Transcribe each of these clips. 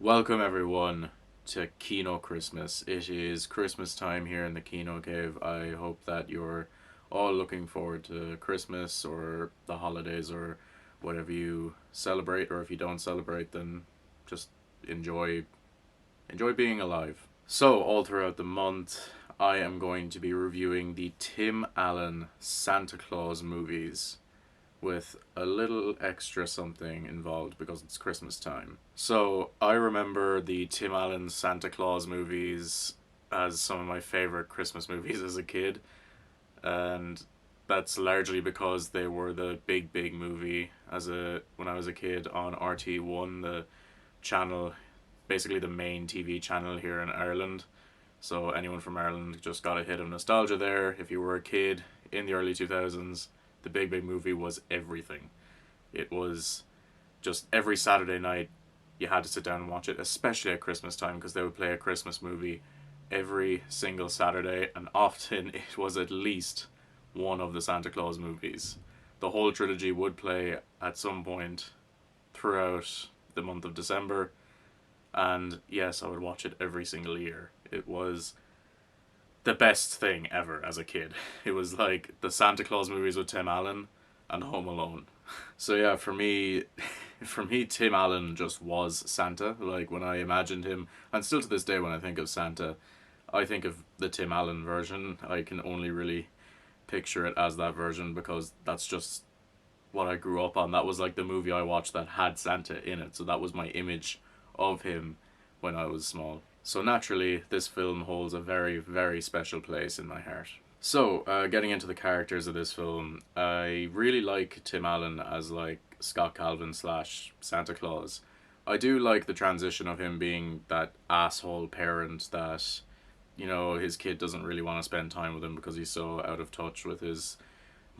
Welcome everyone to Kino Christmas. It is Christmas time here in the Kino Cave. I hope that you're all looking forward to Christmas or the holidays or whatever you celebrate, or if you don't celebrate then just enjoy being alive. So all throughout the month I am going to be reviewing the Tim Allen Santa Claus movies with a little extra something involved because it's Christmas time. So I remember the Tim Allen Santa Claus movies as some of my favorite Christmas movies as a kid, and that's largely because they were the big movie when I was a kid on RT1, the channel, basically the main TV channel here in Ireland. So anyone from Ireland just got a hit of nostalgia there. If you were a kid in the early 2000s, the big movie was everything. It was just every Saturday night you had to sit down and watch it, especially at Christmas time, because they would play a Christmas movie every single Saturday, and often it was at least one of the Santa Claus movies. The whole trilogy would play at some point throughout the month of December, and yes, I would watch it every single year. It was the best thing ever as a kid. It was like the Santa Claus movies with Tim Allen and Home Alone. So yeah, for me, Tim Allen just was Santa. Like when I imagined him, and still to this day when I think of Santa, I think of the Tim Allen version. I can only really picture it as that version because that's just what I grew up on. That was like the movie I watched that had Santa in it. So that was my image of him when I was small. So naturally, this film holds a very special place in my heart. So, getting into the characters of this film, I really like Tim Allen as like Scott Calvin slash Santa Claus. I do like the transition of him being that asshole parent that, his kid doesn't really want to spend time with him because he's so out of touch with his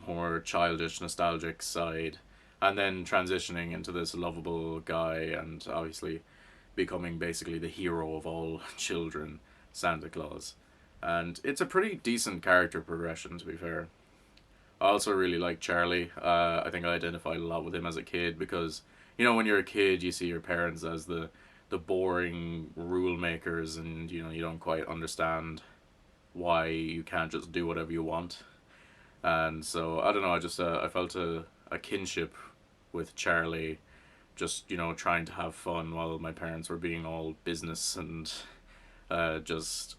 more childish, nostalgic side. And then transitioning into this lovable guy and obviously becoming basically the hero of all children, Santa Claus. And it's a pretty decent character progression, to be fair. I also really like Charlie. I think I identified a lot with him as a kid because, when you're a kid, you see your parents as the boring rule makers, and you don't quite understand why you can't just do whatever you want. And so I don't know. I felt a kinship with Charlie, just trying to have fun while my parents were being all business and just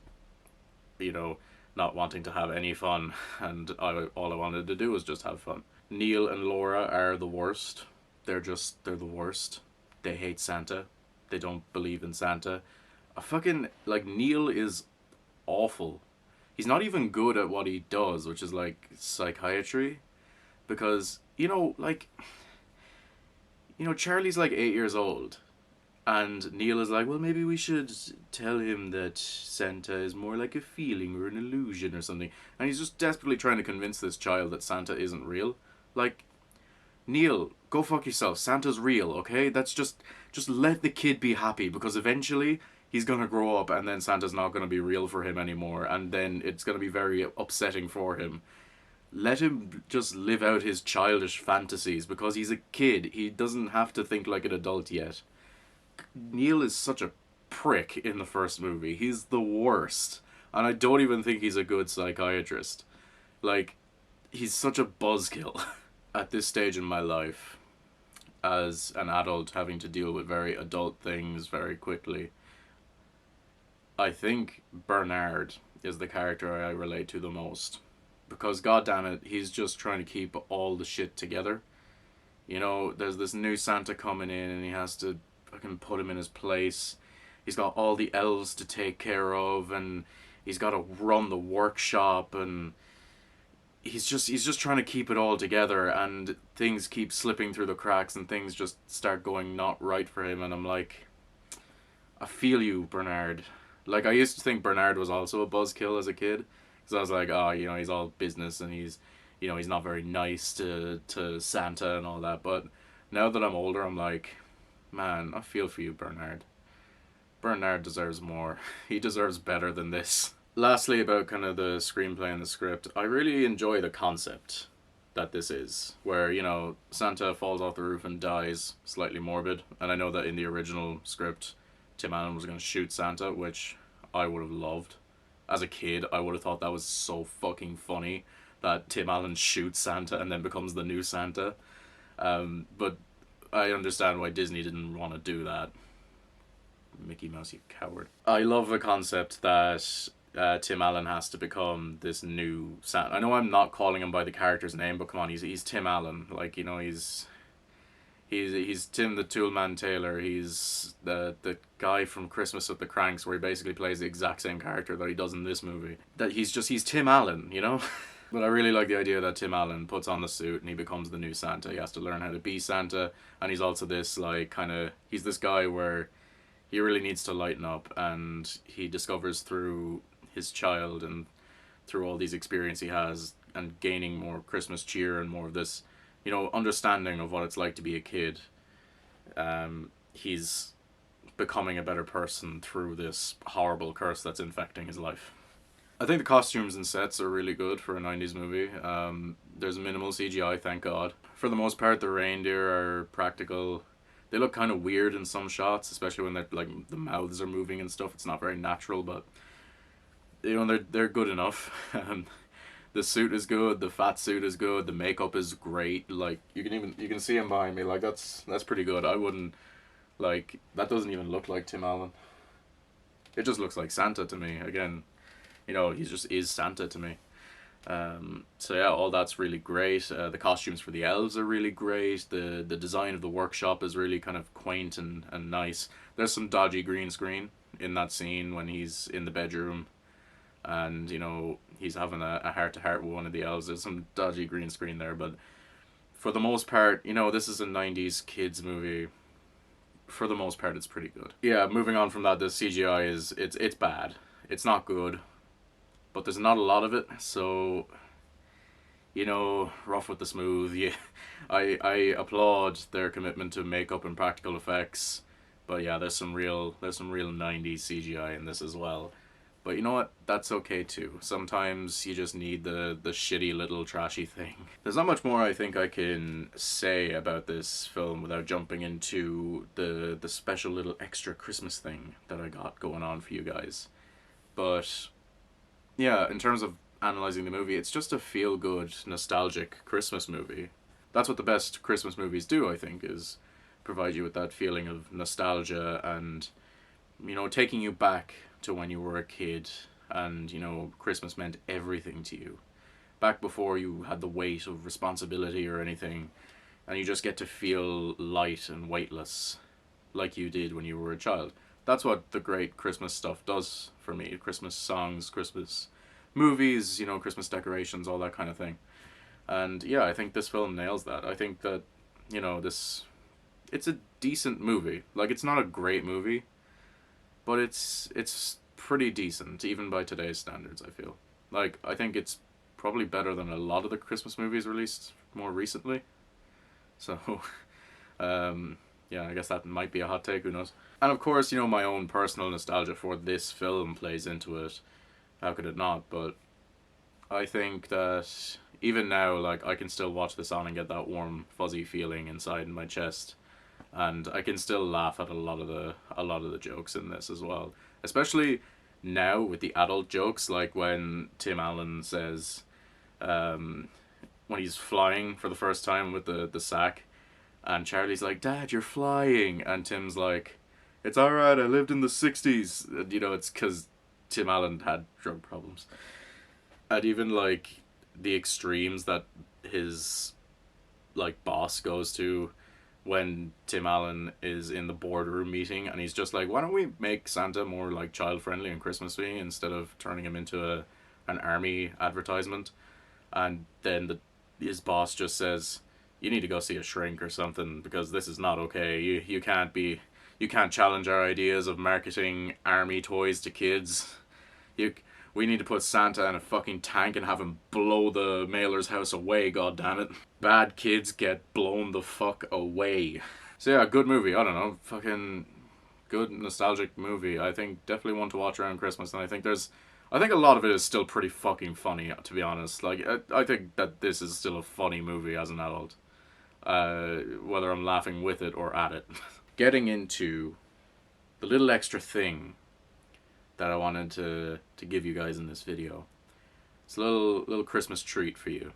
you know not wanting to have any fun, and all I wanted to do was just have fun. Neil and Laura are the worst. They're the worst. They hate Santa. They don't believe in Santa. I fucking like Neil is awful. He's not even good at what he does, which is like psychiatry, because Charlie's like 8 years old, and Neil is like, well, maybe we should tell him that Santa is more like a feeling or an illusion or something. And he's just desperately trying to convince this child that Santa isn't real. Like, Neil, go fuck yourself. Santa's real, okay? Just let the kid be happy, because eventually he's gonna grow up and then Santa's not gonna be real for him anymore, and then it's gonna be very upsetting for him. Let him just live out his childish fantasies because he's a kid. He doesn't have to think like an adult yet. Neil is such a prick in the first movie. He's the worst. And I don't even think he's a good psychiatrist. Like, he's such a buzzkill. At this stage in my life, as an adult having to deal with very adult things very quickly, I think Bernard is the character I relate to the most. Because, goddammit, he's just trying to keep all the shit together. There's this new Santa coming in and he has to fucking put him in his place. He's got all the elves to take care of, and he's got to run the workshop, and he's just trying to keep it all together, and things keep slipping through the cracks and things just start going not right for him, and I'm like, I feel you, Bernard. Like, I used to think Bernard was also a buzzkill as a kid, because I was like, oh, he's all business and he's not very nice to Santa and all that. But now that I'm older, I'm like, man, I feel for you, Bernard. Bernard deserves more. He deserves better than this. Lastly, about kind of the screenplay and the script, I really enjoy the concept that this is, where, Santa falls off the roof and dies, slightly morbid. And I know that in the original script, Tim Allen was going to shoot Santa, which I would have loved. As a kid, I would have thought that was so fucking funny that Tim Allen shoots Santa and then becomes the new Santa. But I understand why Disney didn't want to do that. Mickey Mouse, you coward. I love the concept that Tim Allen has to become this new Santa. I know I'm not calling him by the character's name, but come on, he's Tim Allen. Like, you know, he's Tim the Toolman Taylor. He's the guy from Christmas with the Cranks, where he basically plays the exact same character that he does in this movie. That he's Tim Allen, you know. But I really like the idea that Tim Allen puts on the suit and he becomes the new Santa. He has to learn how to be Santa, and he's also this like he's this guy where he really needs to lighten up, and he discovers through his child and through all these experiences he has and gaining more Christmas cheer and more of this, you know, understanding of what it's like to be a kid. He's becoming a better person through this horrible curse that's infecting his life. I think the costumes and sets are really good for a 90s movie. There's minimal CGI, thank God. For the most part, the reindeer are practical. They look kind of weird in some shots, especially when they're like the mouths are moving and stuff. It's not very natural, but you know they're good enough. The suit is good. The fat suit is good. The makeup is great. Like you can see him behind me. Like that's pretty good. I wouldn't like that. Doesn't even look like Tim Allen. It just looks like Santa to me. Again, you know, he just is Santa to me. So yeah, all that's really great. The costumes for the elves are really great. The design of the workshop is really kind of quaint and nice. There's some dodgy green screen in that scene when he's in the bedroom and, you know, he's having a heart-to-heart with one of the elves. There's some dodgy green screen there, but for the most part, you know, this is a 90s kids movie. For the most part, it's pretty good. Yeah, moving on from that, the CGI it's bad. It's not good. But there's not a lot of it, so, you know, rough with the smooth. Yeah, I applaud their commitment to makeup and practical effects, but yeah, there's some real 90s CGI in this as well. But you know what? That's okay too. Sometimes you just need the shitty little trashy thing. There's not much more I think I can say about this film without jumping into the special little extra Christmas thing that I got going on for you guys. But yeah, in terms of analyzing the movie, it's just a feel-good, nostalgic Christmas movie. That's what the best Christmas movies do, I think, is provide you with that feeling of nostalgia and, you know, taking you back to when you were a kid and, you know, Christmas meant everything to you. Back before you had the weight of responsibility or anything, and you just get to feel light and weightless like you did when you were a child. That's what the great Christmas stuff does for me. Christmas songs, Christmas movies, you know, Christmas decorations, all that kind of thing. And yeah, I think this film nails that. I think that, you know, it's a decent movie. Like, it's not a great movie, but it's pretty decent, even by today's standards, I feel. Like, I think it's probably better than a lot of the Christmas movies released more recently. So, yeah, I guess that might be a hot take, who knows. And of course, you know, my own personal nostalgia for this film plays into it. How could it not? But I think that even now, like, I can still watch this on and get that warm, fuzzy feeling inside in my chest. And I can still laugh at a lot of the jokes in this as well. Especially now with the adult jokes, like when Tim Allen says, when he's flying for the first time with the sack, and Charlie's like, "Dad, you're flying," and Tim's like, "It's alright, I lived in the 60s. And, you know, it's because Tim Allen had drug problems. And even, like, the extremes that his, like, boss goes to when Tim Allen is in the boardroom meeting, and he's just like, why don't we make Santa more, like, child-friendly and Christmassy instead of turning him into an army advertisement? And then his boss just says, you need to go see a shrink or something, because this is not okay. You can't challenge our ideas of marketing army toys to kids. We need to put Santa in a fucking tank and have him blow the mailer's house away, goddammit. Bad kids get blown the fuck away. So yeah, good movie. I don't know, fucking good nostalgic movie. I think definitely one to watch around Christmas, and I think a lot of it is still pretty fucking funny, to be honest. Like, I think that this is still a funny movie as an adult. Whether I'm laughing with it or at it. Getting into the little extra thing that I wanted to give you guys in this video. It's a little Christmas treat for you.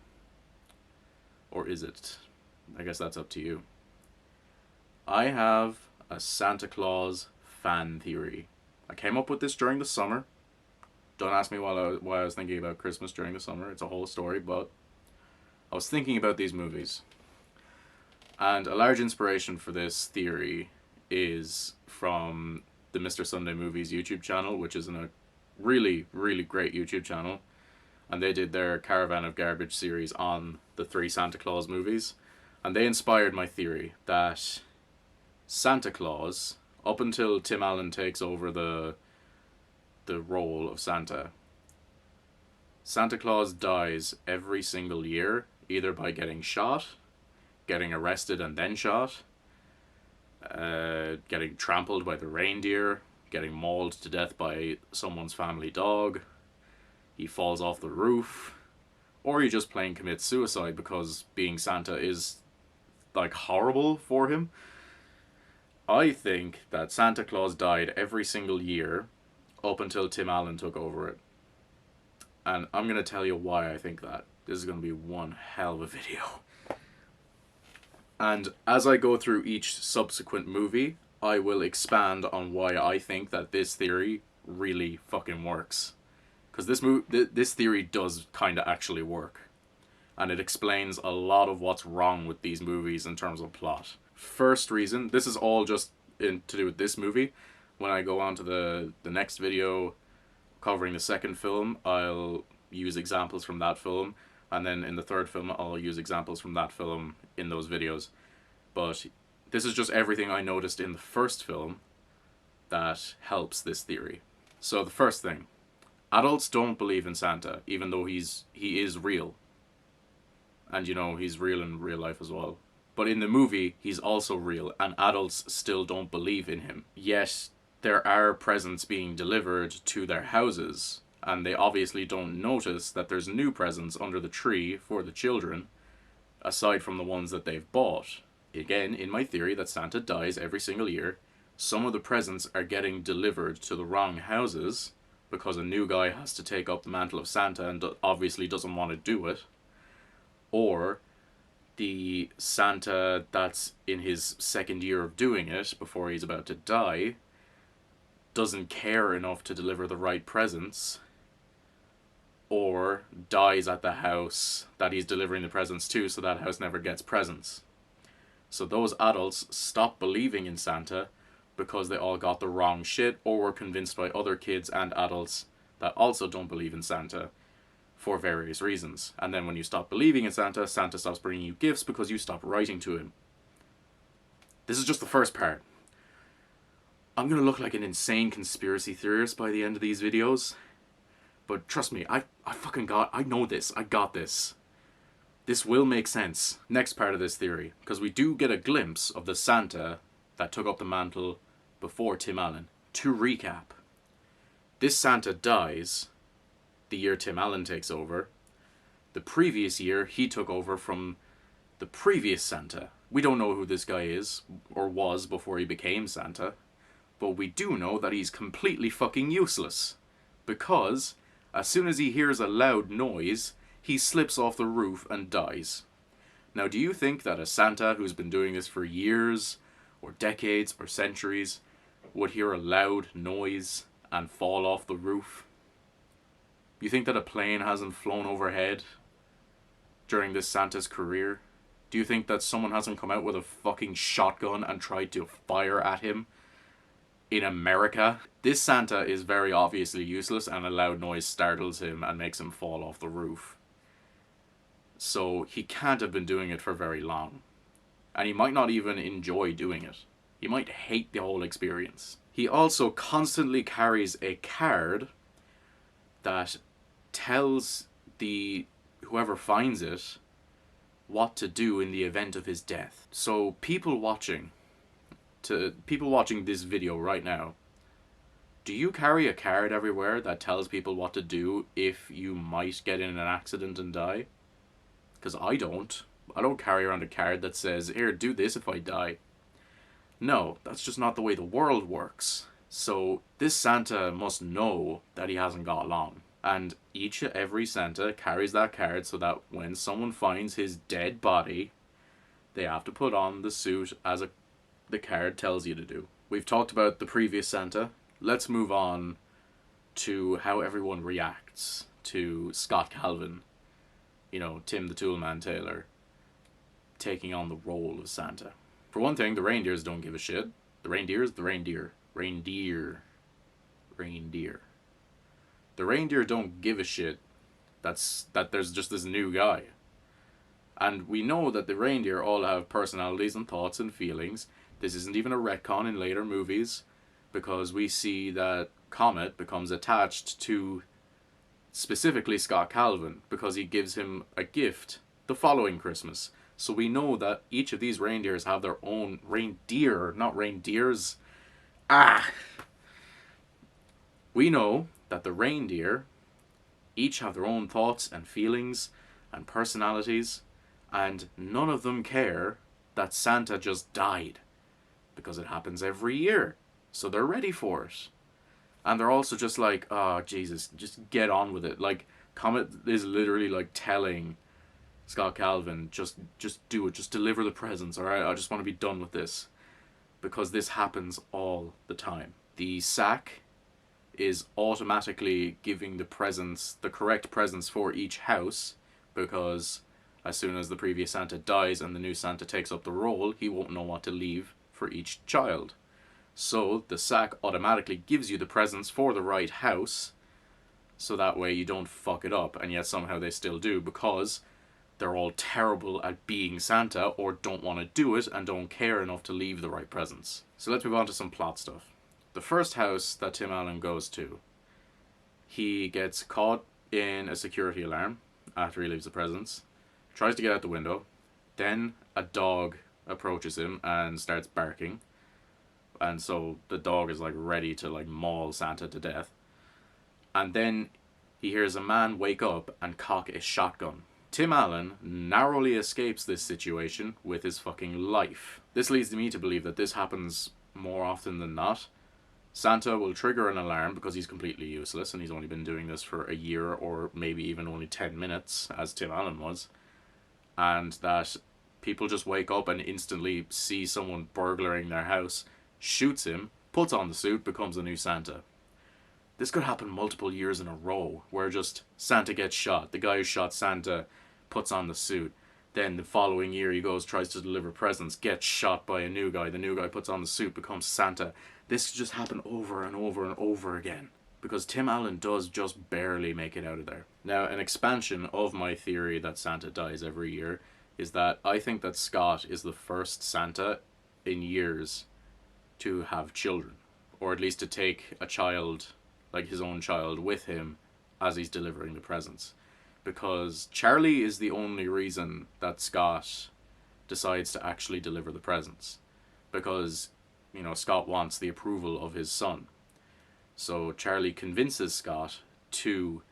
Or is it? I guess that's up to you. I have a Santa Claus fan theory. I came up with this during the summer. Don't ask me why I was thinking about Christmas during the summer. It's a whole story, but I was thinking about these movies. And a large inspiration for this theory is from the Mr. Sunday Movies YouTube channel, which is a really, really great YouTube channel. And they did their Caravan of Garbage series on the 3 Santa Claus movies. And they inspired my theory that Santa Claus, up until Tim Allen takes over the role of Santa, Santa Claus dies every single year, either by getting shot, getting arrested and then shot, getting trampled by the reindeer, getting mauled to death by someone's family dog, he falls off the roof, or he just plain commits suicide because being Santa is, like, horrible for him. I think that Santa Claus died every single year up until Tim Allen took over it. And I'm going to tell you why I think that. This is going to be one hell of a video. And as I go through each subsequent movie, I will expand on why I think that this theory really fucking works. Because this theory does kind of actually work. And it explains a lot of what's wrong with these movies in terms of plot. First reason, this is all just to do with this movie. When I go on to the next video covering the second film, I'll use examples from that film. And then in the third film, I'll use examples from that film in those videos. But this is just everything I noticed in the first film that helps this theory. So the first thing, adults don't believe in Santa, even though he is real. And you know, he's real in real life as well. But in the movie, he's also real, and adults still don't believe in him. Yet, there are presents being delivered to their houses, and they obviously don't notice that there's new presents under the tree for the children, aside from the ones that they've bought. Again, in my theory that Santa dies every single year, some of the presents are getting delivered to the wrong houses, because a new guy has to take up the mantle of Santa and obviously doesn't want to do it. Or the Santa that's in his second year of doing it, before he's about to die, doesn't care enough to deliver the right presents, or dies at the house that he's delivering the presents to, so that house never gets presents. So those adults stop believing in Santa because they all got the wrong shit, or were convinced by other kids and adults that also don't believe in Santa for various reasons. And then when you stop believing in Santa, Santa stops bringing you gifts because you stop writing to him. This is just the first part. I'm going to look like an insane conspiracy theorist by the end of these videos. But trust me, I know this. I got this. This will make sense. Next part of this theory, because we do get a glimpse of the Santa that took up the mantle before Tim Allen. To recap, this Santa dies the year Tim Allen takes over. The previous year, he took over from the previous Santa. We don't know who this guy is, or was before he became Santa, but we do know that he's completely fucking useless. Because, as soon as he hears a loud noise, he slips off the roof and dies. Now, do you think that a Santa who's been doing this for years, or decades, or centuries, would hear a loud noise and fall off the roof? You think that a plane hasn't flown overhead during this Santa's career? Do you think that someone hasn't come out with a fucking shotgun and tried to fire at him in America? This Santa is very obviously useless, and a loud noise startles him and makes him fall off the roof. So he can't have been doing it for very long. And he might not even enjoy doing it. He might hate the whole experience. He also constantly carries a card that tells whoever finds it what to do in the event of his death. So people watching this video right now, do you carry a card everywhere that tells people what to do if you might get in an accident and die? Because I don't. I don't carry around a card that says, here, do this if I die. No, that's just not the way the world works. So this Santa must know that he hasn't got long. And every Santa carries that card so that when someone finds his dead body, they have to put on the suit the card tells you to do. We've talked about the previous Santa. Let's move on to how everyone reacts to Scott Calvin, Tim the Toolman Taylor, taking on the role of Santa. For one thing, the reindeers don't give a shit. The reindeers, the reindeer. Reindeer. Reindeer. The reindeer don't give a shit that there's just this new guy. And we know that the reindeer all have personalities and thoughts and feelings. This isn't even a retcon in later movies, because we see that Comet becomes attached to specifically Scott Calvin because he gives him a gift the following Christmas. So we know that each of these reindeers have their own reindeer, not reindeers. We know that the reindeer each have their own thoughts and feelings and personalities, and none of them care that Santa just died, because it happens every year. So they're ready for it. And they're also just like, oh, Jesus, just get on with it. Like, Comet is literally like telling Scott Calvin, just do it, just deliver the presents, alright? I just want to be done with this. Because this happens all the time. The sack is automatically giving the presents, the correct presents for each house, because as soon as the previous Santa dies and the new Santa takes up the role, he won't know what to leave for each child. So the sack automatically gives you the presents for the right house, so that way you don't fuck it up, and yet somehow they still do, because they're all terrible at being Santa, or don't want to do it, and don't care enough to leave the right presents. So let's move on to some plot stuff. The first house that Tim Allen goes to, he gets caught in a security alarm after he leaves the presents, tries to get out the window, then a dog approaches him and starts barking, and so the dog is like ready to like maul Santa to death. And then he hears a man wake up and cock a shotgun. Tim Allen narrowly escapes this situation with his fucking life. This leads me to believe that this happens more often than not. Santa will trigger an alarm because he's completely useless and he's only been doing this for a year or maybe even only 10 minutes, as Tim Allen was. And that people just wake up and instantly see someone burglaring their house, shoots him, puts on the suit, becomes a new Santa. This could happen multiple years in a row, where just Santa gets shot, the guy who shot Santa puts on the suit, then the following year he goes, tries to deliver presents, gets shot by a new guy, the new guy puts on the suit, becomes Santa. This could just happen over and over and over again, because Tim Allen does just barely make it out of there. Now, an expansion of my theory that Santa dies every year is that I think that Scott is the first Santa in years to have children, or at least to take a child, like his own child, with him as he's delivering the presents. Because Charlie is the only reason that Scott decides to actually deliver the presents. Because, Scott wants the approval of his son. So Charlie convinces Scott to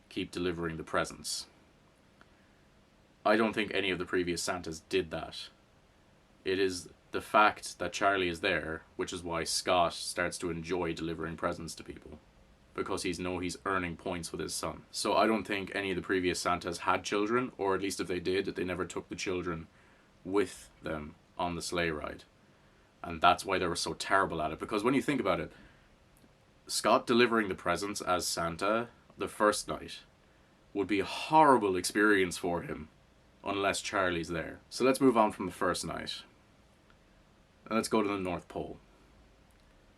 keep delivering the presents. I don't think any of the previous Santas did that. It is the fact that Charlie is there, which is why Scott starts to enjoy delivering presents to people. Because he's earning points with his son. So I don't think any of the previous Santas had children, or at least if they did, they never took the children with them on the sleigh ride. And that's why they were so terrible at it. Because when you think about it, Scott delivering the presents as Santa the first night would be a horrible experience for him unless Charlie's there. So let's move on from the first night. And let's go to the North Pole.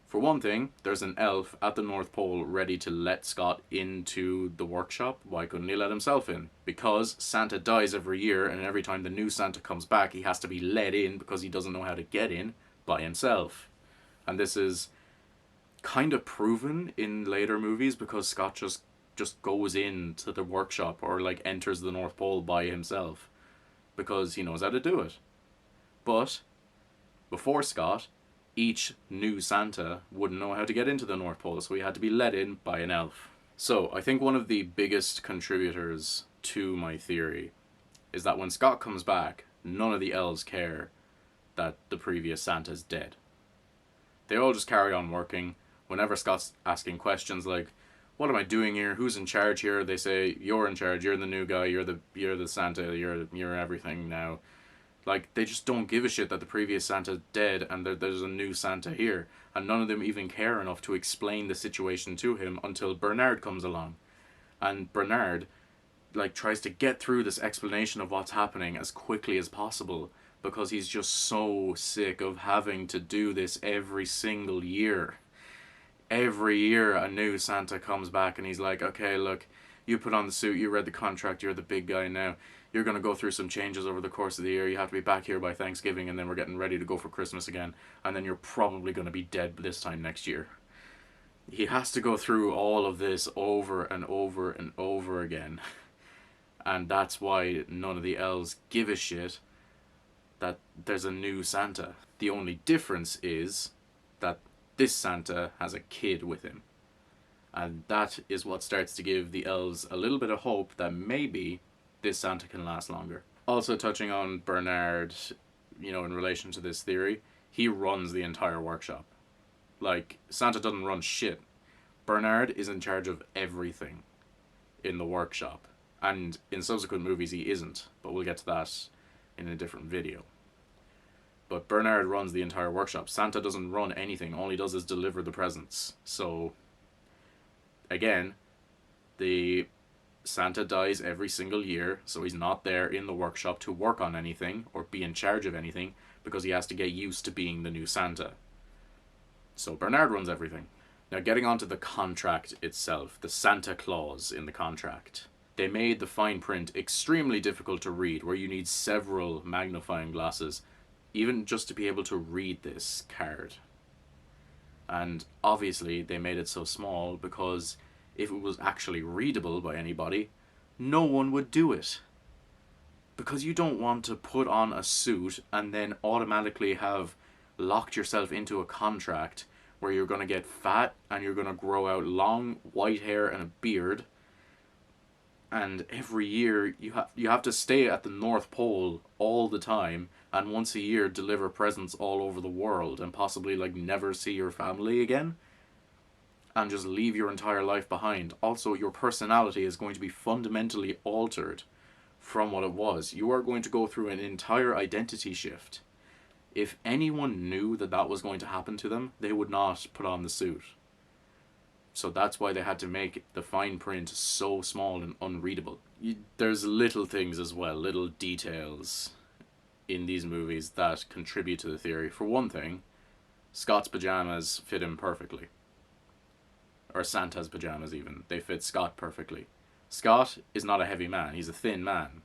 For one thing, there's an elf at the North Pole ready to let Scott into the workshop. Why couldn't he let himself in? Because Santa dies every year, and every time the new Santa comes back, he has to be let in because he doesn't know how to get in by himself. And this is kind of proven in later movies because Scott just goes into the workshop or like enters the North Pole by himself because he knows how to do it. But before Scott, each new Santa wouldn't know how to get into the North Pole, so he had to be let in by an elf. So I think one of the biggest contributors to my theory is that when Scott comes back, none of the elves care that the previous Santa's dead. They all just carry on working, Whenever Scott's asking questions like, what am I doing here? Who's in charge here? They say, you're in charge. You're the new guy. You're the Santa. You're everything now. Like, they just don't give a shit that the previous Santa's dead and there's a new Santa here. And none of them even care enough to explain the situation to him until Bernard comes along. And Bernard, like, tries to get through this explanation of what's happening as quickly as possible because he's just so sick of having to do this every single year. Every year a new Santa comes back and he's like, okay, look, you put on the suit, you read the contract, you're the big guy now. You're going to go through some changes over the course of the year. You have to be back here by Thanksgiving, and then we're getting ready to go for Christmas again. And then you're probably going to be dead this time next year. He has to go through all of this over and over and over again. And that's why none of the elves give a shit that there's a new Santa. The only difference is that this Santa has a kid with him. And that is what starts to give the elves a little bit of hope that maybe this Santa can last longer. Also touching on Bernard, in relation to this theory, he runs the entire workshop. Like, Santa doesn't run shit. Bernard is in charge of everything in the workshop. And in subsequent movies he isn't, but we'll get to that in a different video. But Bernard runs the entire workshop. Santa doesn't run anything, all he does is deliver the presents. So, again, the Santa dies every single year, so he's not there in the workshop to work on anything or be in charge of anything because he has to get used to being the new Santa. So Bernard runs everything. Now, getting on to the contract itself, the Santa Claus in the contract. They made the fine print extremely difficult to read, where you need several magnifying glasses even just to be able to read this card. And obviously they made it so small because if it was actually readable by anybody, no one would do it. Because you don't want to put on a suit and then automatically have locked yourself into a contract where you're going to get fat and you're going to grow out long white hair and a beard. And every year you have to stay at the North Pole all the time and once a year deliver presents all over the world and possibly never see your family again. And just leave your entire life behind. Also, your personality is going to be fundamentally altered from what it was. You are going to go through an entire identity shift. If anyone knew that that was going to happen to them, they would not put on the suit. So that's why they had to make the fine print so small and unreadable. There's little things as well, little details in these movies that contribute to the theory. For one thing, Scott's pajamas fit him perfectly. Or Santa's pajamas even. They fit Scott perfectly. Scott is not a heavy man. He's a thin man.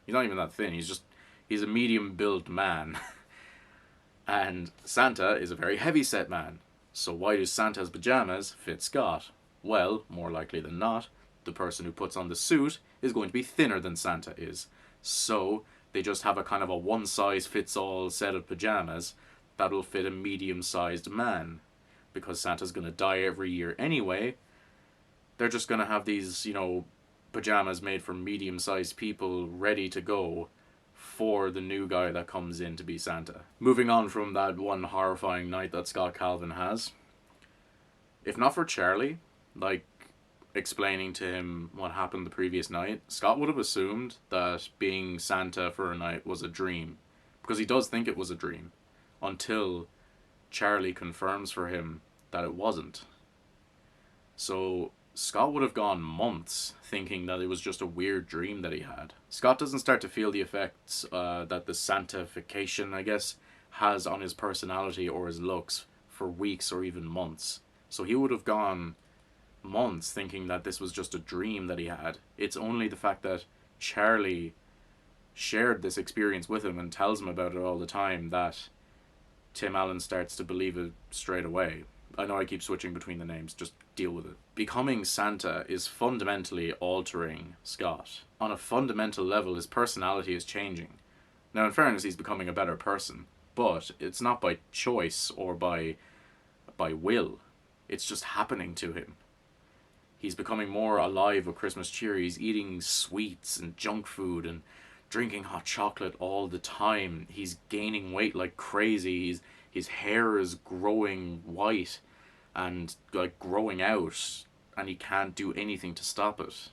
He's not even that thin. He's a medium-built man. And Santa is a very heavy-set man. So why do Santa's pajamas fit Scott? Well, more likely than not, the person who puts on the suit is going to be thinner than Santa is. So they just have a kind of a one-size-fits-all set of pajamas that will fit a medium-sized man. Because Santa's going to die every year anyway, they're just going to have these, pajamas made for medium-sized people ready to go for the new guy that comes in to be Santa. Moving on from that one horrifying night that Scott Calvin has, if not for Charlie, explaining to him what happened the previous night, Scott would have assumed that being Santa for a night was a dream. Because he does think it was a dream. Until Charlie confirms for him that it wasn't. So Scott would have gone months thinking that it was just a weird dream that he had. Scott doesn't start to feel the effects that the Santification, I guess, has on his personality or his looks for weeks or even months. So he would have gone months thinking that this was just a dream that he had. It's only the fact that Charlie shared this experience with him and tells him about it all the time that Tim Allen starts to believe it straight away. I know I keep switching between the names, just deal with it. Becoming Santa is fundamentally altering Scott. On a fundamental level, his personality is changing. Now, in fairness, he's becoming a better person, but it's not by choice or by will. It's just happening to him. He's becoming more alive with Christmas cheer. He's eating sweets and junk food and drinking hot chocolate all the time. He's gaining weight like crazy. His hair is growing white. and like growing out, and he can't do anything to stop it.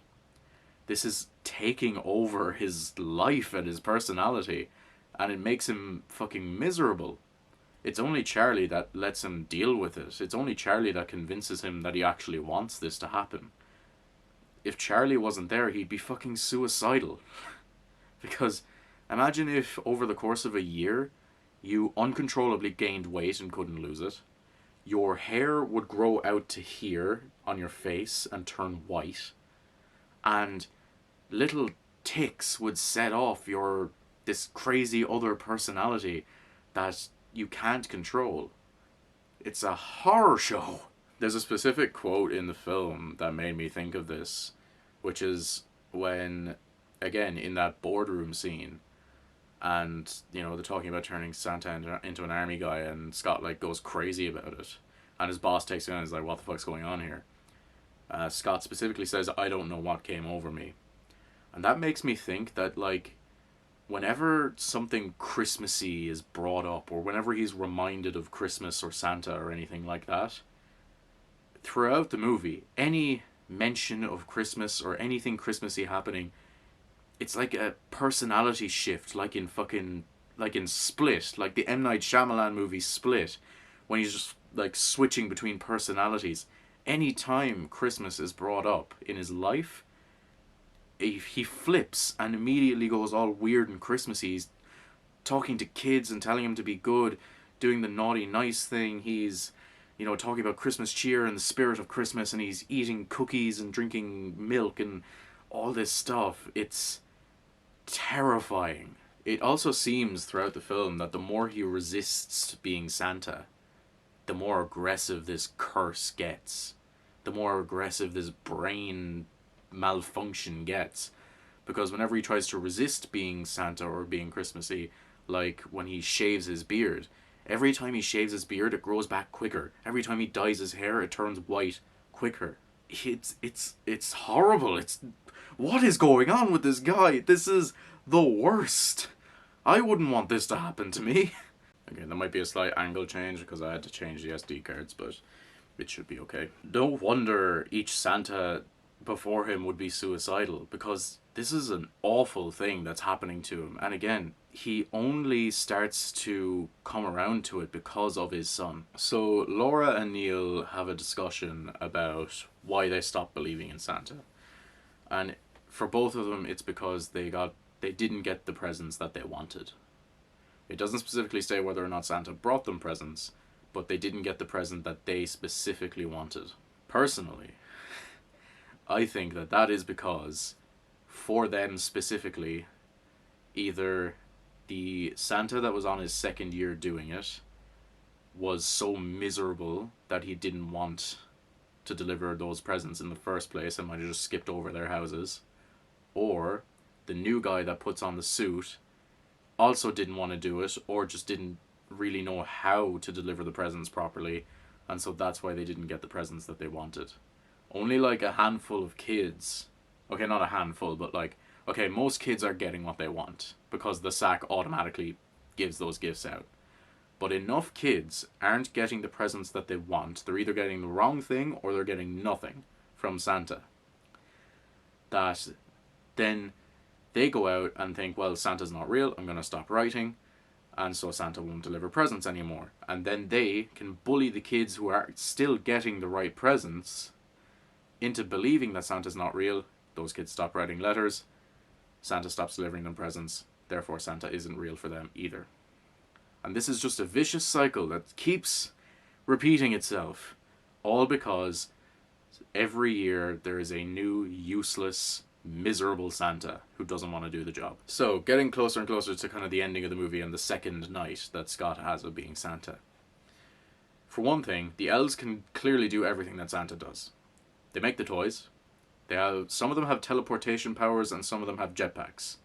This is taking over his life and his personality, and it makes him fucking miserable. It's only Charlie that lets him deal with it. It's only Charlie that convinces him that he actually wants this to happen. If Charlie wasn't there, he'd be fucking suicidal. Because imagine if over the course of a year you uncontrollably gained weight and couldn't lose it. Your hair would grow out to here on your face and turn white. And little ticks would set off this crazy other personality that you can't control. It's a horror show. There's a specific quote in the film that made me think of this, which is when, again, in that boardroom scene, and, you know, they're talking about turning Santa into an army guy, and Scott, like, goes crazy about it. And his boss takes him in and is like, what the fuck's going on here? Scott specifically says, I don't know what came over me. And that makes me think that, like, whenever something Christmassy is brought up, or whenever he's reminded of Christmas or Santa or anything like that, throughout the movie, any mention of Christmas or anything Christmassy happening, it's like a personality shift, like in Split, like the M. Night Shyamalan movie Split, when he's just like switching between personalities. Any time Christmas is brought up in his life, he flips and immediately goes all weird and Christmassy. He's talking to kids and telling them to be good, doing the naughty nice thing. He's, you know, talking about Christmas cheer and the spirit of Christmas, and he's eating cookies and drinking milk and all this stuff. It's terrifying. It also seems throughout the film that the more he resists being Santa, the more aggressive this curse gets. The more aggressive this brain malfunction gets. Because whenever he tries to resist being Santa or being Christmassy, like when he shaves his beard, every time he shaves his beard it grows back quicker. Every time he dyes his hair it turns white quicker. It's horrible. What is going on with this guy? This is the worst. I wouldn't want this to happen to me. Okay, there might be a slight angle change because I had to change the SD cards, but it should be okay. No wonder each Santa before him would be suicidal, because this is an awful thing that's happening to him. And again, he only starts to come around to it because of his son. So Laura and Neil have a discussion about why they stopped believing in Santa. And for both of them, it's because they didn't get the presents that they wanted. It doesn't specifically say whether or not Santa brought them presents, but they didn't get the present that they specifically wanted. Personally, I think that is because, for them specifically, either the Santa that was on his second year doing it was so miserable that he didn't want to deliver those presents in the first place and might have just skipped over their houses, or the new guy that puts on the suit also didn't want to do it, or just didn't really know how to deliver the presents properly, and so that's why they didn't get the presents that they wanted. Only like a handful of kids, okay, not a handful, but like, okay, most kids are getting what they want because the sack automatically gives those gifts out. But enough kids aren't getting the presents that they want. They're either getting the wrong thing or they're getting nothing from Santa. That then they go out and think, well, Santa's not real, I'm going to stop writing, and so Santa won't deliver presents anymore. And then they can bully the kids who are still getting the right presents into believing that Santa's not real. Those kids stop writing letters, Santa stops delivering them presents, therefore Santa isn't real for them either. And this is just a vicious cycle that keeps repeating itself, all because every year there is a new, useless, miserable Santa who doesn't want to do the job. So, getting closer and closer to kind of the ending of the movie and the second night that Scott has of being Santa. For one thing, the elves can clearly do everything that Santa does. They make the toys. Some of them have teleportation powers and some of them have jetpacks.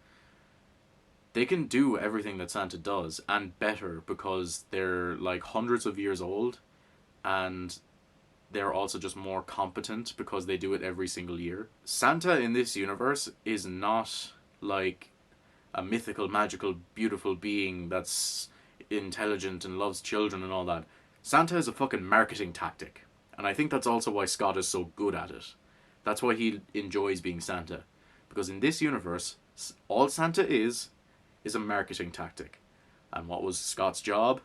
They can do everything that Santa does and better because they're like hundreds of years old, and they're also just more competent because they do it every single year. Santa in this universe is not like a mythical, magical, beautiful being that's intelligent and loves children and all that. Santa is a fucking marketing tactic. And I think that's also why Scott is so good at it. That's why he enjoys being Santa. Because in this universe, all Santa is a marketing tactic. And what was Scott's job?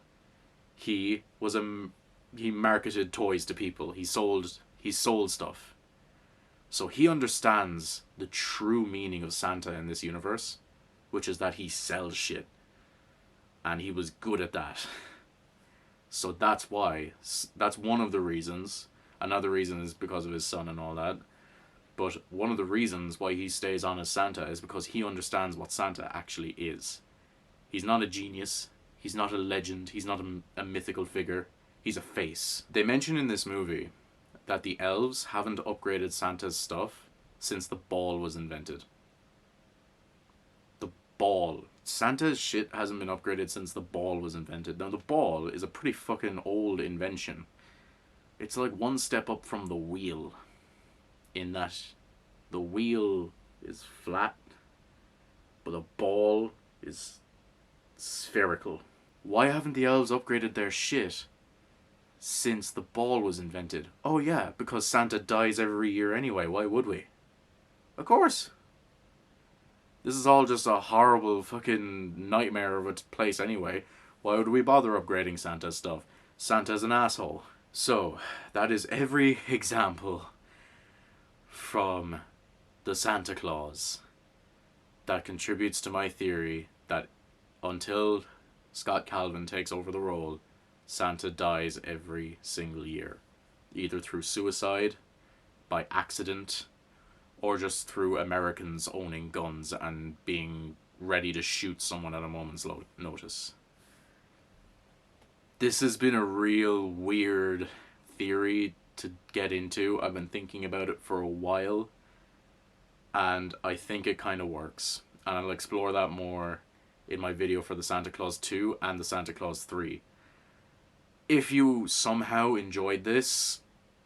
He was a he marketed toys to people. He sold stuff. So he understands the true meaning of Santa in this universe, which is that he sells shit. And he was good at that. So that's why. That's one of the reasons. Another reason is because of his son and all that. But one of the reasons why he stays on as Santa is because he understands what Santa actually is. He's not a genius. He's not a legend. He's not a mythical figure. He's a face. They mention in this movie that the elves haven't upgraded Santa's stuff since the ball was invented. The ball. Santa's shit hasn't been upgraded since the ball was invented. Now, the ball is a pretty fucking old invention. It's like one step up from the wheel, in that the wheel is flat, but the ball is spherical. Why haven't the elves upgraded their shit since the ball was invented? Oh yeah, because Santa dies every year anyway. Why would we? Of course. This is all just a horrible fucking nightmare of a place anyway. Why would we bother upgrading Santa's stuff? Santa's an asshole. So, that is every example from the Santa Claus that contributes to my theory that until Scott Calvin takes over the role, Santa dies every single year. Either through suicide, by accident, or just through Americans owning guns and being ready to shoot someone at a moment's notice. This has been a real weird theory to get into. I've been thinking about it for a while, and I think it kind of works. And I'll explore that more in my video for the Santa Claus 2 and the Santa Claus 3. If you somehow enjoyed this,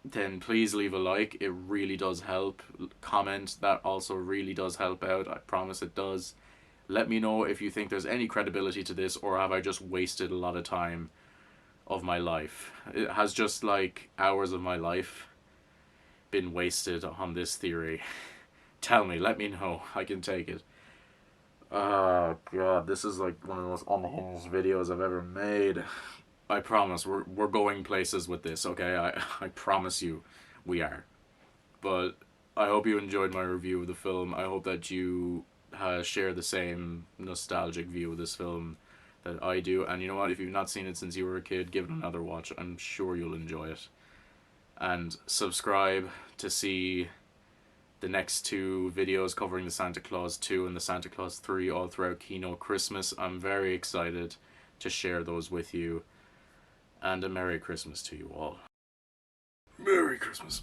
then please leave a like. It really does help. Comment, that also really does help out. I promise it does. Let me know if you think there's any credibility to this, or have I just wasted a lot of time of my life. It has just like hours of my life been wasted on this theory. Tell me, let me know. I can take it. Oh god, this is like one of the most unhinged videos I've ever made. I promise we're going places with this, okay? I promise you we are. But I hope you enjoyed my review of the film. I hope that you share the same nostalgic view of this film that I do. And you know what? If you've not seen it since you were a kid, give it another watch. I'm sure you'll enjoy it. And subscribe to see the next two videos covering the Santa Claus 2 and the Santa Claus 3 all throughout KinoChristmas. I'm very excited to share those with you. And a Merry Christmas to you all. Merry Christmas.